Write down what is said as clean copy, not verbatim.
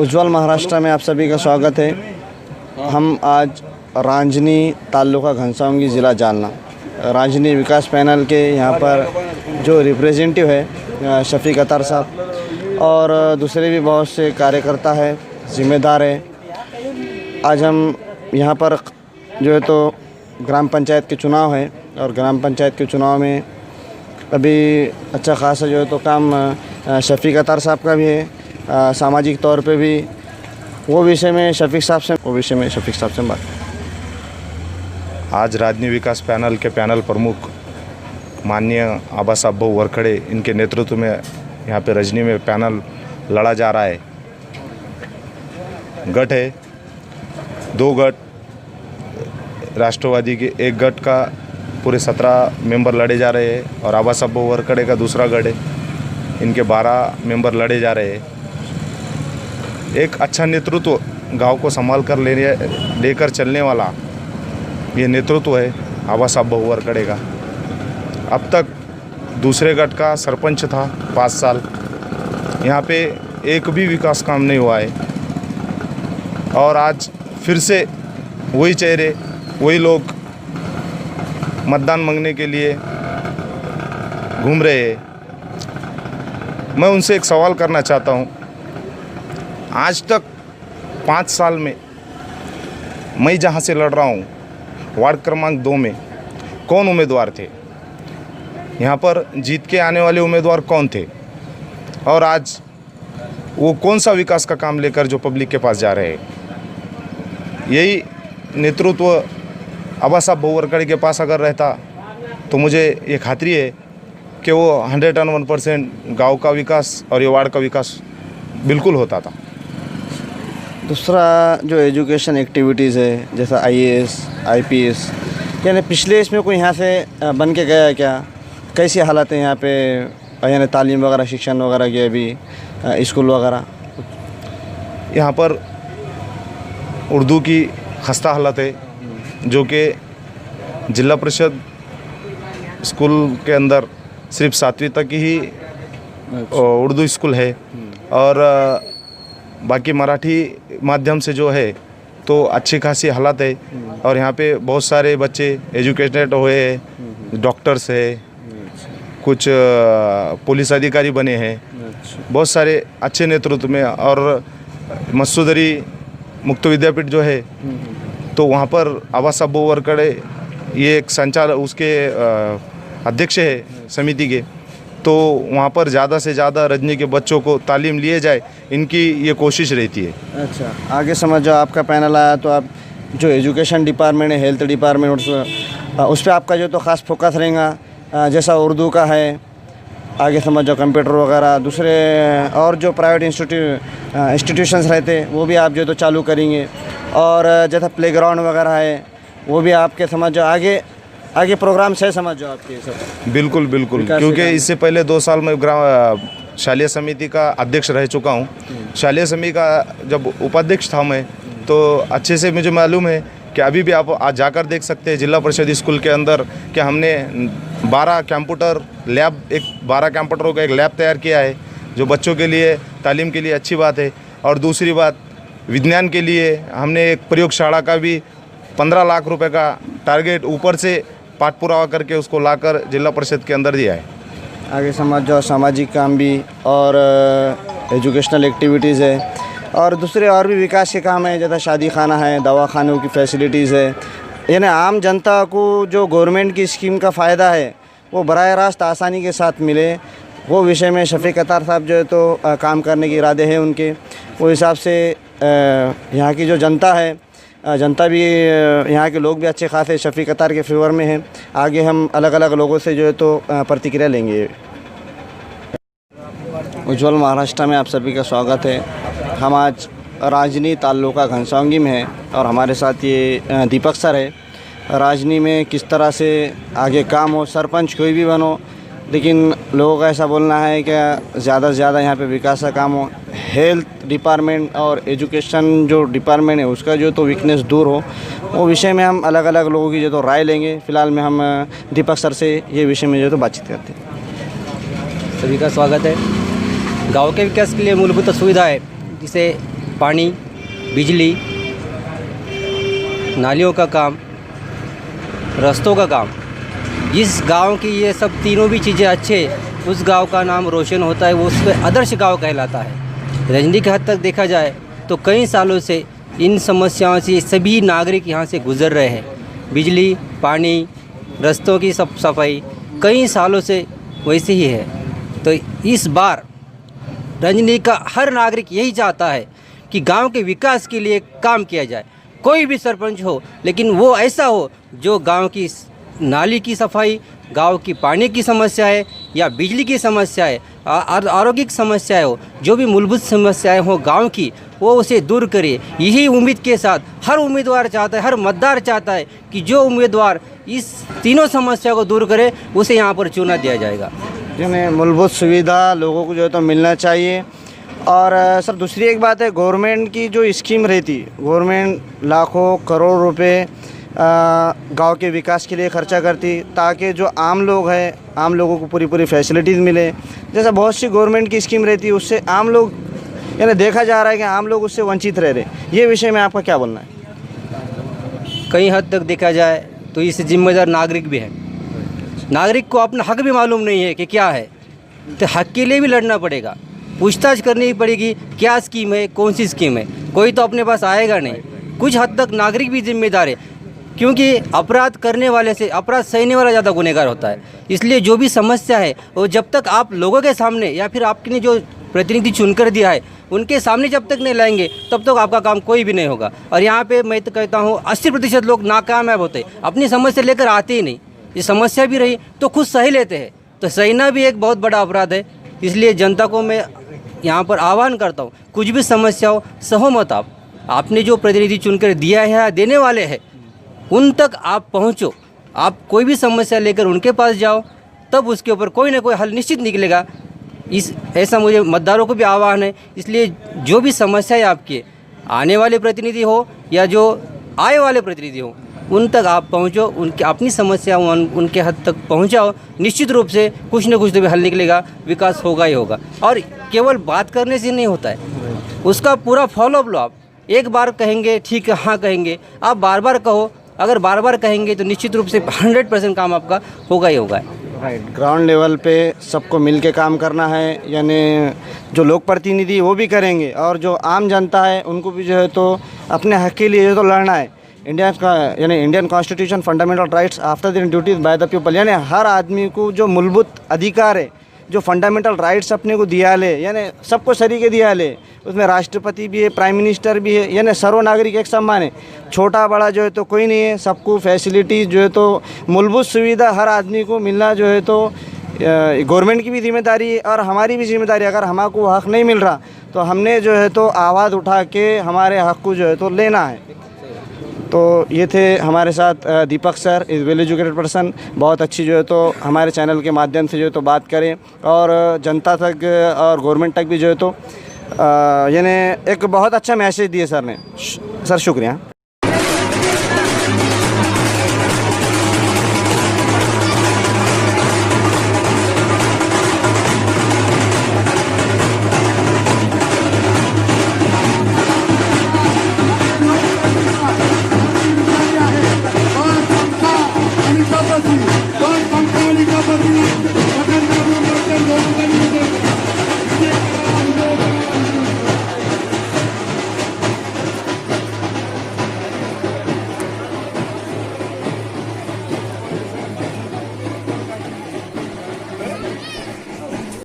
उज्ज्वल महाराष्ट्र में आप सभी का स्वागत है। हम आज रांजनी तालुका घनसावंगी ज़िला जालना रांजनी विकास पैनल के यहाँ पर जो रिप्रेजेंटेटिव है शफीक अतार साहब और दूसरे भी बहुत से कार्यकर्ता है, ज़िम्मेदार है। आज हम यहाँ पर जो है तो ग्राम पंचायत के चुनाव है और ग्राम पंचायत के चुनाव में अभी अच्छा खासा जो है तो काम शफीक अतार साहब का भी है। सामाजिक तौर पे भी वो विषय में शफीक साहब से बात। आज राजनी विकास पैनल के पैनल प्रमुख माननीय आबा साहब भाऊ वरखड़े, इनके नेतृत्व में यहाँ पे रजनी में पैनल लड़ा जा रहा है। गट है, 2 गट राष्ट्रवादी के, एक गट का पूरे 17 मेंबर लड़े जा रहे हैं और आबा साहब भाऊ वरखड़े का दूसरा गट है, इनके 12 मेंबर लड़े जा रहे हैं। एक अच्छा नेतृत्व गांव को संभाल कर लेकर चलने वाला ये नेतृत्व है आबा साहब भाऊ वरखड़े का। अब तक दूसरे गट का सरपंच था 5 साल, यहाँ पे एक भी विकास काम नहीं हुआ है और आज फिर से वही चेहरे, वही लोग मतदान मांगने के लिए घूम रहे हैं। मैं उनसे एक सवाल करना चाहता हूँ, आज तक 5 साल में मैं जहाँ से लड़ रहा हूँ वार्ड क्रमांक 2 में कौन उम्मीदवार थे, यहाँ पर जीत के आने वाले उम्मीदवार कौन थे और आज वो कौन सा विकास का काम लेकर जो पब्लिक के पास जा रहे हैं। यही नेतृत्व आबा साहब भाऊ वरखड़े के पास अगर रहता तो मुझे ये खातरी है कि वो 101% गांव का विकास और ये वार्ड का विकास बिल्कुल होता था। दूसरा जो एजुकेशन एक्टिविटीज़ है जैसा IAS, IPS, यानी पिछले इसमें कोई यहाँ से बन के गया है क्या? कैसी हालत है यहाँ पे, यानी तालीम वगैरह, शिक्षण वगैरह की अभी स्कूल वगैरह? यहाँ पर उर्दू की खस्ता हालत है, जो कि जिला परिषद स्कूल के अंदर सिर्फ 7वीं तक ही उर्दू स्कूल है और बाकी मराठी माध्यम से जो है तो अच्छी खासी हालत है। और यहाँ पे बहुत सारे बच्चे एजुकेटेड हुए हैं, डॉक्टर्स है, कुछ पुलिस अधिकारी बने हैं, बहुत सारे अच्छे नेतृत्व में। और मसूदरी मुक्त विद्यापीठ जो है तो वहाँ पर आबा साहब भाऊ वरखड़े ये एक संचालक, उसके अध्यक्ष है समिति के, तो वहाँ पर ज़्यादा से ज़्यादा रजनी के बच्चों को तालीम लिए जाए, इनकी ये कोशिश रहती है। अच्छा, आगे समझ जाओ, आपका पैनल आया तो आप जो एजुकेशन डिपार्टमेंट है, हेल्थ डिपार्टमेंट, उस पर आपका जो तो ख़ास फोकस रहेगा। जैसा उर्दू का है, आगे समझ जाओ कंप्यूटर वगैरह, दूसरे और जो प्राइवेट इंस्टीट्यूशंस रहते वो भी आप जो तो चालू करेंगे। और जैसा प्लेग्राउंड वगैरह है वो भी आपके समझ जाओ आगे प्रोग्राम से समझ जाओ आपके सब। बिल्कुल, क्योंकि इससे पहले 2 साल में शालेय समिति का अध्यक्ष रह चुका हूँ। शालेय समिति का जब उपाध्यक्ष था मैं, तो अच्छे से मुझे मालूम है कि अभी भी आप आज जाकर देख सकते हैं जिला परिषद स्कूल के अंदर कि हमने 12 कंप्यूटर लैब, 12 कंप्यूटरों का एक लैब तैयार किया है, जो बच्चों के लिए तालीम के लिए अच्छी बात है। और दूसरी बात, विज्ञान के लिए हमने एक प्रयोगशाला का भी 15 लाख रुपए का टारगेट ऊपर से पाठ पुरावा करके उसको लाकर जिला परिषद के अंदर दिया है। आगे समझ जाओ सामाजिक काम भी और एजुकेशनल एक्टिविटीज़ है और दूसरे और भी विकास के काम है, जैसा शादी खाना है, दवाखानों की फैसिलिटीज़ है। यानी आम जनता को जो गवर्नमेंट की स्कीम का फ़ायदा है वो बराह रास्त आसानी के साथ मिले, वो विषय में शफीक अतार साहब जो है तो काम करने के इरादे हैं उनके। वो हिसाब से यहाँ की जो जनता है, जनता भी, यहाँ के लोग भी अच्छे खासे शफीक अतार के फेवर में हैं। आगे हम अलग अलग लोगों से जो है तो प्रतिक्रिया लेंगे। उज्ज्वल महाराष्ट्र में आप सभी का स्वागत है। हम आज राजनी तालुका घनसावंगी में है और हमारे साथ ये दीपक सर है। राजनी में किस तरह से आगे काम हो, सरपंच कोई भी बनो, लेकिन लोगों का ऐसा बोलना है कि ज़्यादा से ज़्यादा यहाँ पे विकास का काम हो, हेल्थ डिपार्टमेंट और एजुकेशन जो डिपार्टमेंट है उसका जो तो वीकनेस दूर हो, वो विषय में हम अलग अलग लोगों की जो तो राय लेंगे। फ़िलहाल में हम दीपक सर से ये विषय में जो तो बातचीत करते हैं। सभी का स्वागत है। गांव के विकास के लिए मूलभूत सुविधा है, जिसे पानी, बिजली, नालियों का काम, रास्तों का काम। जिस गांव की ये सब तीनों भी चीज़ें अच्छे, उस गांव का नाम रोशन होता है, वो उस पर आदर्श गांव कहलाता है। रजनी के हद तक देखा जाए तो कई सालों से इन समस्याओं से सभी नागरिक यहाँ से गुजर रहे हैं। बिजली, पानी, रास्तों की सफाई कई सालों से वैसे ही है। तो इस बार रजनी का हर नागरिक यही चाहता है कि गांव के विकास के लिए काम किया जाए। कोई भी सरपंच हो, लेकिन वो ऐसा हो जो गांव की नाली की सफाई, गांव की पानी की समस्या है या बिजली की समस्या है, आरोग्य की समस्याएं हो, जो भी मूलभूत समस्याएं हो गांव की, वो उसे दूर करे। यही उम्मीद के साथ हर उम्मीदवार चाहता है, हर मतदार चाहता है कि जो उम्मीदवार इस तीनों समस्या को दूर करे उसे यहाँ पर चुना दिया जाएगा। यानी मूलभूत सुविधा लोगों को जो है तो मिलना चाहिए। और सर दूसरी एक बात है, गवर्नमेंट की जो स्कीम रहती, गवर्नमेंट लाखों करोड़ रुपए गांव के विकास के लिए खर्चा करती, ताकि जो आम लोग हैं, आम लोगों को पूरी फैसिलिटीज़ मिले। जैसा बहुत सी गवर्नमेंट की स्कीम रहती है, उससे आम लोग, यानी देखा जा रहा है कि आम लोग उससे वंचित रह रहे। ये विषय में आपका क्या बोलना है? कई हद तक देखा जाए तो इस जिम्मेदार नागरिक भी है। नागरिक को अपना हक भी मालूम नहीं है कि क्या है, तो हक के लिए भी लड़ना पड़ेगा, पूछताछ करनी पड़ेगी क्या स्कीम है, कौन सी स्कीम है। कोई तो अपने पास आएगा नहीं। कुछ हद तक नागरिक भी जिम्मेदार है, क्योंकि अपराध करने वाले से अपराध सहने वाला ज़्यादा गुनहगार होता है। इसलिए जो भी समस्या है वो जब तक आप लोगों के सामने या फिर आपने जो प्रतिनिधि चुनकर दिया है उनके सामने जब तक नहीं लाएंगे तब तक आपका काम कोई भी नहीं होगा। और यहाँ पे मैं तो कहता हूँ 80% लोग नाकामयाब होते हैं, अपनी समस्या लेकर आते ही नहीं। ये समस्या भी रही तो खुद सही लेते हैं, तो सहना भी एक बहुत बड़ा अपराध है। इसलिए जनता को मैं यहाँ पर आह्वान करता हूँ, कुछ भी समस्या हो सहो मत। आपने जो प्रतिनिधि चुनकर दिया है या देने वाले हैं उन तक आप पहुँचो। आप कोई भी समस्या लेकर उनके पास जाओ, तब उसके ऊपर कोई ना कोई हल निश्चित निकलेगा। ऐसा मुझे मतदारों को भी आह्वान है। इसलिए जो भी समस्या है आपकी, आने वाले प्रतिनिधि हो या जो आए वाले प्रतिनिधि हो, उन तक आप पहुंचो, उनकी अपनी समस्या उनके हद तक पहुंचाओ। निश्चित रूप से कुछ न कुछ तो भी हल निकलेगा, विकास होगा ही होगा। और केवल बात करने से नहीं होता है, उसका पूरा फॉलोअप लो। आप एक बार कहेंगे ठीक है, हाँ कहेंगे, आप बार बार कहो। अगर बार बार कहेंगे तो निश्चित रूप से 100% काम आपका होगा ही होगा। राइट, ग्राउंड लेवल पे सबको मिल के काम करना है। यानी जो लोक प्रतिनिधि वो भी करेंगे और जो आम जनता है उनको भी जो है तो अपने हक के लिए जो तो लड़ना है। Indian constitution fundamental rights after the duties by the people, यानी हर आदमी को जो मूलभूत अधिकार है, जो फंडामेंटल राइट्स अपने को दिया ले, यानी सबको सरीके दिया ले। उसमें राष्ट्रपति भी है, प्राइम मिनिस्टर भी है, यानी सर्व नागरिक एक समान है। छोटा बड़ा जो है तो कोई नहीं है, सबको फैसिलिटीज़ जो है तो मूलभूत सुविधा हर आदमी को मिलना जो है तो गवर्नमेंट की भी जिम्मेदारी है और हमारी भी जिम्मेदारी है। अगर हमको हक़ नहीं मिल रहा तो हमने जो है तो आवाज़ उठा के हमारे हक़ को जो है तो लेना है। तो ये थे हमारे साथ Deepak sir, is well educated person, बहुत अच्छी जो है तो हमारे चैनल के माध्यम से जो है तो बात करें और जनता तक और गवर्नमेंट तक भी जो है तो यानी एक बहुत अच्छा मैसेज दिए सर ने। सर शुक्रिया।